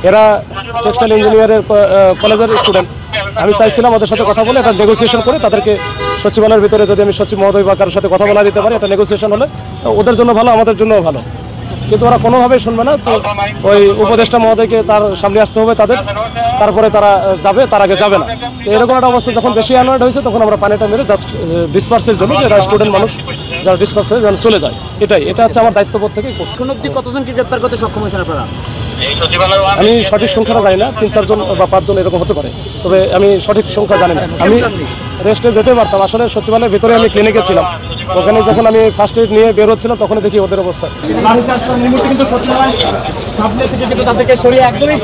এরা টেক্সটাইল ইঞ্জিনিয়ারের কলেজের স্টুডেন্ট। আমি চাইছিলাম ওদের সাথে কথা বলে এটা নেগোসিয়েশন করে তাদেরকে সচিবালয়ের ভিতরে যদি আমি সচিব মহোদয় বা কারোর সাথে কথা বলা দিতে পারি, এটা নেগোসিয়েশন হলে ওদের জন্য ভালো, আমাদের জন্যও ভালো। কিন্তু ওরা কোনোভাবেই শুনবে না। তো ওই উপদেষ্টা মহোদয়কে তার সামনে আসতে হবে তাদের, তারপরে তারা যাবে, তার আগে যাবে না। তো এরকম একটা অবস্থা যখন বেশি অ্যানয়েড হয়েছে তখন আমরা পানিটা মেরে জাস্ট ডিসপার্সের জন্য, যারা স্টুডেন্ট মানুষ যারা ডিসপার্স হয়ে যেন চলে যায়, এটা হচ্ছে আমার দায়িত্ববোধ থেকেই করছি। এখন অবধি কতজনকে গ্রেপ্তার করতে সক্ষম হয়েছেন আপনারা? আমি সঠিক সংখ্যাটা জানি না, 3-4 জন বা 5 জন এরকম হতে পারে, তবে আমি সঠিক সংখ্যা জানি না। আমি রেস্টে যেতে পারতাম, আসলে সচিবালয়ের ভিতরে আমি ক্লিনিকে ছিলাম, ওখানে যখন আমি ফার্স্ট এড নিয়ে বের হচ্ছিলাম তখন দেখি ওদের অবস্থা। তাদেরকে সরিয়ে একদমই